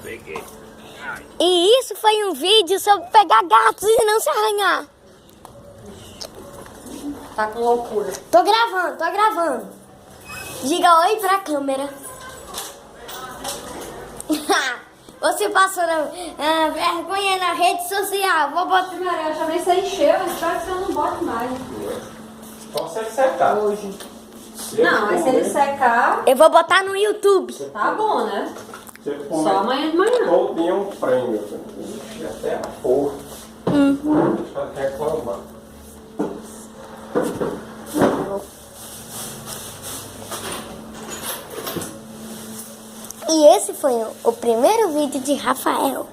Peguei. E isso foi um vídeo sobre pegar gatos e não se arranhar. Tá com loucura. Tô gravando. Diga oi pra câmera. Você passou vergonha na rede social. Vou botar. Cara, eu também você encheu, mas espero que você não bote mais. Só se ele secar. Hoje. Não, mas se ele secar, Eu vou botar no YouTube. tá bom, né? Se ele Só amanhã de manhã. todo dia um prêmio. Ixi, até a porra. Só quer reclamar. E esse foi o primeiro vídeo de Rafael.